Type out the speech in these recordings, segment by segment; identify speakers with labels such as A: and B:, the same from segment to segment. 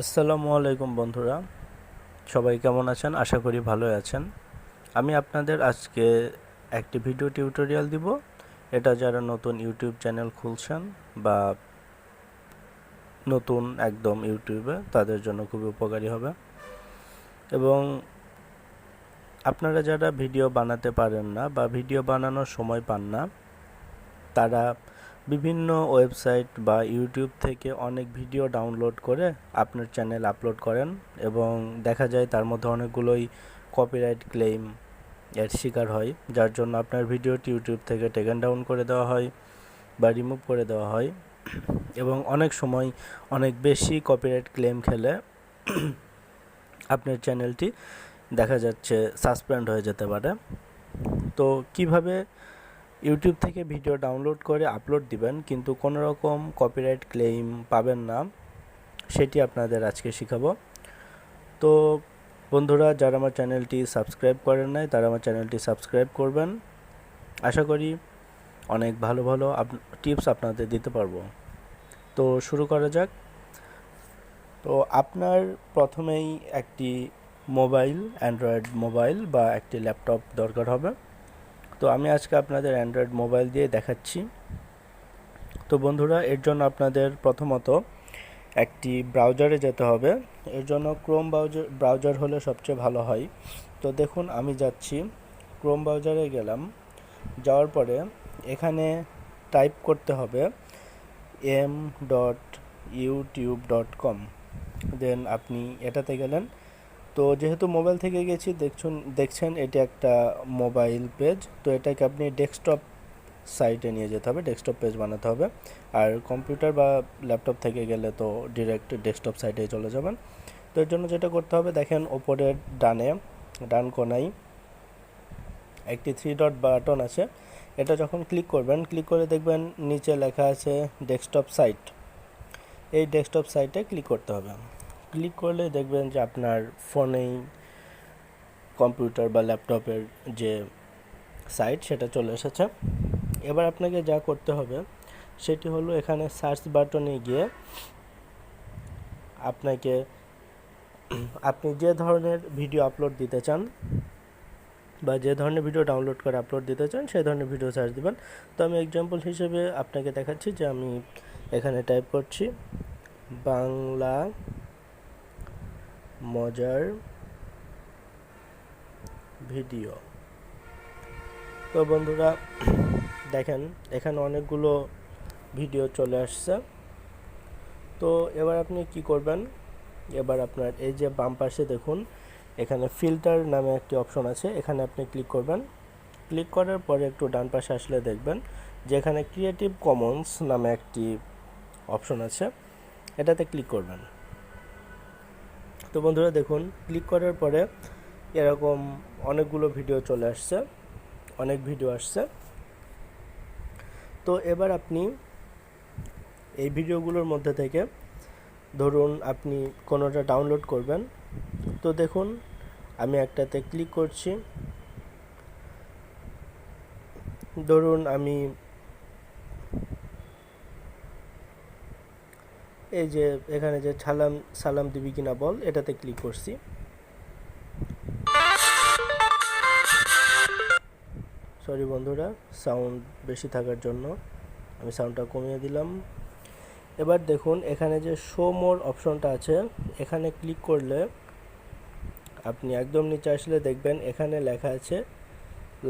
A: আসসালামু আলাইকুম বন্ধুরা, সবাই কেমন আছেন? আশা করি ভালোই আছেন। আমি আপনাদের আজকে একটি ভিডিও টিউটোরিয়াল দিব। এটা যারা নতুন ইউটিউব চ্যানেল খুলছেন বা নতুন একদম ইউটিউবে, তাদের জন্য খুবই উপকারী হবে। এবং আপনারা যারা ভিডিও বানাতে পারেন না বা ভিডিও বানানোর সময় পান না, তারা বিভিন্ন ওয়েবসাইট বা ইউটিউব থেকে অনেক ভিডিও ডাউনলোড করে আপনার চ্যানেল আপলোড করেন এবং দেখা যায় তার মধ্যে অনেকগুলোই কপিরাইট ক্লেম এর শিকার হয়, যার জন্য আপনার ভিডিওটি ইউটিউব থেকে টেকেন ডাউন করে দেওয়া হয় বা রিমুভ করে দেওয়া হয়। এবং অনেক সময় অনেক বেশি কপিরাইট ক্লেম খেলে আপনার চ্যানেলটি দেখা যাচ্ছে সাসপেন্ড হয়ে যেতে পারে। তো কিভাবে ইউটিউব থেকে ভিডিও ডাউনলোড করে আপলোড দিবেন কিন্তু কোনো রকম কপিরাইট ক্লেম পাবেন না, সেটি আপনাদের আজকে শেখাবো। তো বন্ধুরা, যারা আমার চ্যানেলটি সাবস্ক্রাইব করেন নাই তারা আমার চ্যানেলটি সাবস্ক্রাইব করবেন। আশা করি অনেক ভালো ভালো টিপস আপনাদের দিতে পারবো। তো শুরু করা যাক। তো আপনার প্রথমেই একটি মোবাইল, অ্যান্ড্রয়েড মোবাইল বা একটি ল্যাপটপ দরকার হবে। তো আমি আজকে আপনাদের অ্যান্ড্রয়েড মোবাইল দিয়ে দেখাচ্ছি। তো বন্ধুরা, এর জন্য আপনাদের প্রথমত একটি ব্রাউজারে যেতে হবে। এর জন্য ক্রোম ব্রাউজার হলে সবচেয়ে ভালো হয়। তো দেখুন, আমি যাচ্ছি, ক্রোম ব্রাউজারে গেলাম। যাওয়ার পরে এখানে টাইপ করতে হবে m.youtube.com, দেন আপনি এটাতে গেলেন। তো যেহেতু মোবাইল থেকে গেছি, দেখছেন এটি একটা মোবাইল পেজ। তো এটাকে আপনি ডেস্কটপ সাইটে নিয়ে যেতে হবে, ডেস্কটপ পেজ বানাতে হবে। আর কম্পিউটার বা ল্যাপটপ থেকে গেলে তো ডিরেক্ট ডেস্কটপ সাইটে চলে যাবেন। তো এর জন্য যেটা করতে হবে, দেখেন ওপরের ডান কোনায় একটি 3 ডট বাটন আছে। এটা যখন ক্লিক করবেন, ক্লিক করে দেখবেন নিচে লেখা আছে ডেস্কটপ সাইট। এই ডেস্কটপ সাইটে ক্লিক করতে হবে। ক্লিক করলে দেখবেন যে আপনার ফোনেই কম্পিউটার বা ল্যাপটপের যে সাইট সেটা চলে এসেছে। এবার আপনাকে যা করতে হবে সেটি হলো, এখানে সার্চ বাটনে গিয়ে আপনি যে ধরনের ভিডিও আপলোড দিতে চান বা যে ধরনের ভিডিও ডাউনলোড করে আপলোড দিতে চান সেই ধরনের ভিডিও সার্চ দিবেন। তো আমি এক্সাম্পল হিসেবে আপনাকে দেখাচ্ছি যে আমি এখানে টাইপ করছি বাংলা মজার ভিডিও। তো বন্ধুরা দেখেন, এখানে অনেকগুলো ভিডিও চলে আসছে। তো এবার আপনি কি করবেন, এবার আপনার এই যে বাম পাশে দেখুন এখানে ফিল্টার নামে একটি অপশন আছে, এখানে আপনি ক্লিক করবেন। ক্লিক করার পরে একটু ডান পাশে আসলে দেখবেন যে এখানে ক্রিয়েটিভ কমন্স নামে একটি অপশন আছে, এটাতে ক্লিক করবেন। তো বন্ধুরা দেখুন, ক্লিক করার পরে এরকম অনেকগুলো ভিডিও চলে আসছে, অনেক ভিডিও আসছে। তো এবার আপনি এই ভিডিওগুলোর মধ্যে থেকে ধরুন আপনি কোনোটা ডাউনলোড করবেন। তো দেখুন আমি একটাতে ক্লিক করছি। ধরুন আমি এই যে এখানে যে সালাম দিবি কিনা বল, এটাতে ক্লিক করছি। সরি বন্ধুরা, সাউন্ড বেশি থাকার জন্য আমি সাউন্ডটা কমিয়ে দিলাম। এবার দেখুন এখানে যে শো মোর অপশনটা আছে, এখানে ক্লিক করলে আপনি একদম নিচে আসলে দেখবেন এখানে লেখা আছে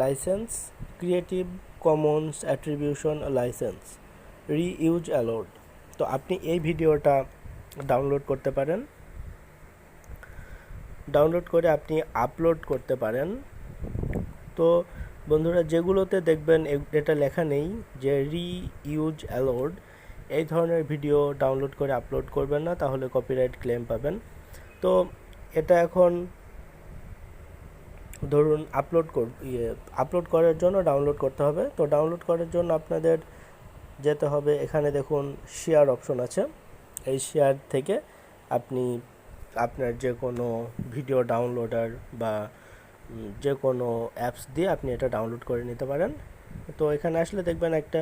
A: licence, creative Commons attribution licence, reuse allowed. তো আপনি এই ভিডিওটা ডাউনলোড করতে পারেন, ডাউনলোড করে আপনি আপলোড করতে পারেন। তো বন্ধুরা, যেগুলোতে দেখবেন এটা লেখা নেই যে রিইউজ অ্যালাউড, এই ধরনের ভিডিও ডাউনলোড করে আপলোড করবেন না, তাহলে কপিরাইট ক্লেম পাবেন। তো এটা এখন ধরুন আপলোড করার জন্য ডাউনলোড করতে হবে। তো ডাউনলোড করার জন্য আপনাদের যেতে হবে, এখানে দেখুন শেয়ার অপশন আছে। এই শেয়ার থেকে আপনি আপনার যে কোনো ভিডিও ডাউনলোডার বা যে কোনো অ্যাপস দিয়ে আপনি এটা ডাউনলোড করে নিতে পারেন। তো এখানে আসলে দেখবেন একটা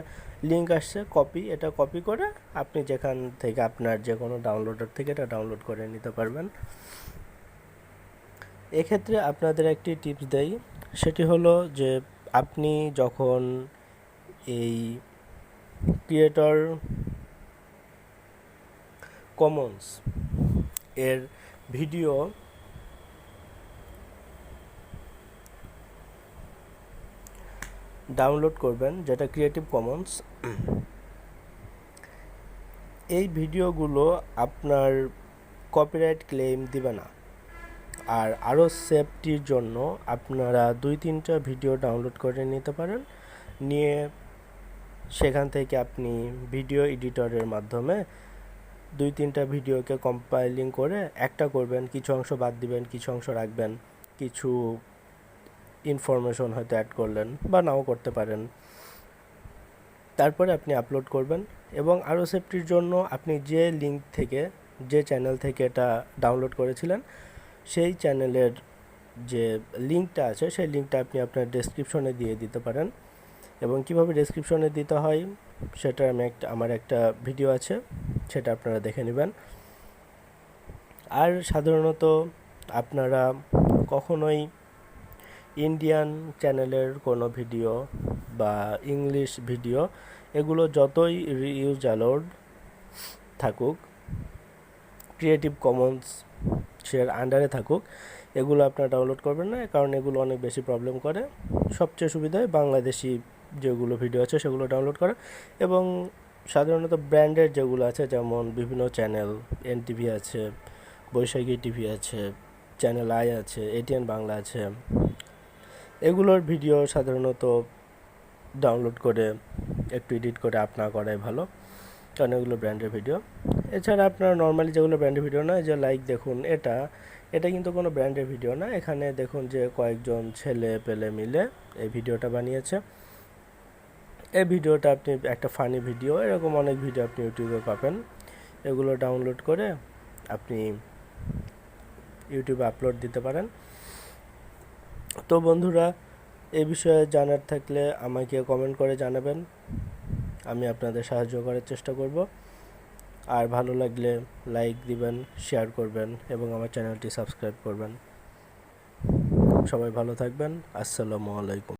A: লিঙ্ক আসছে কপি, এটা কপি করে আপনি যেখান থেকে আপনার যে কোনো ডাউনলোডার থেকে এটা ডাউনলোড করে নিতে পারবেন। এক্ষেত্রে আপনাদের একটি টিপস দেই, সেটি হলো যে আপনি যখন এই ক্রিয়েটর কমন্স এর ভিডিও ডাউনলোড করবেন, যেটা ক্রিয়েটিভ কমন্স, এই ভিডিওগুলো আপনার কপিরাইট ক্লেম দিবে না। আর আরও সেফটির জন্য আপনারা 2-3টা ভিডিও ডাউনলোড করে নিতে পারেন, নিয়ে সেখান থেকে আপনি ভিডিও এডিটরের মাধ্যমে 2-3টা ভিডিওকে কম্পাইলিং করে একটা করবেন, কিছু অংশ বাদ দিবেন, কিছু অংশ রাখবেন, কিছু ইনফরমেশন হয়তো অ্যাড করলেন বা নাও করতে পারেন, তারপরে আপনি আপলোড করবেন। এবং আরও সেফটির জন্য আপনি যে লিঙ্ক থেকে, যে চ্যানেল থেকে এটা ডাউনলোড করেছিলেন, সেই চ্যানেলের যে লিঙ্কটা আছে সেই লিঙ্কটা আপনি আপনার ডেসক্রিপশনে দিয়ে দিতে পারেন। এবং কিভাবে ডেসক্রিপশনে দিতে হয় সেটা আমার একটা ভিডিও আছে, সেটা আপনারা দেখে নেবেন। আর সাধারণত আপনারা কখনোই ইন্ডিয়ান চ্যানেলের কোনো ভিডিও বা ইংলিশ ভিডিও, এগুলো যতই রিউজ অ্যালাউড থাকুক, ক্রিয়েটিভ কমন্স শেয়ার আন্ডারে থাকুক, এগুলো আপনারা ডাউনলোড করবেন না, কারণ এগুলো অনেক বেশি প্রবলেম করে। সবচেয়ে সুবিধা হয় বাংলাদেশি যেগুলো ভিডিও আছে সেগুলো ডাউনলোড করা। এবং সাধারণত ব্র্যান্ডের যেগুলো আছে, যেমন বিভিন্ন চ্যানেল, এনটিভি আছে, বৈশাখী টিভি আছে, চ্যানেল আই আছে, এটিএন বাংলা আছে, এগুলোর ভিডিও সাধারণত ডাউনলোড করে একটু এডিট করে আপনা করাই ভালো, কারণ এগুলো ব্র্যান্ডের ভিডিও। এছাড়া আপনার নর্মালি যেগুলো ব্র্যান্ডের ভিডিও না, যে লাইক দেখুন, এটা কিন্তু কোনো ব্র্যান্ডের ভিডিও না। এখানে দেখুন যে কয়েকজন ছেলে পেলে মিলে এই ভিডিওটা বানিয়েছে। এই ভিডিওটা আপনি একটা ফানি ভিডিও, এরকম অনেক ভিডিও আপনি ইউটিউবে পাবেন। এগুলো ডাউনলোড করে আপনি ইউটিউবে আপলোড দিতে পারেন। তো বন্ধুরা, এই বিষয়ে জানার থাকলে আমাকে কমেন্ট করে জানাবেন, আমি আপনাদের সাহায্য করার চেষ্টা করব। আর ভালো লাগলে লাইক দিবেন, শেয়ার করবেন এবং আমার চ্যানেলটি সাবস্ক্রাইব করবেন। সবাই ভালো থাকবেন। আসসালামু আলাইকুম।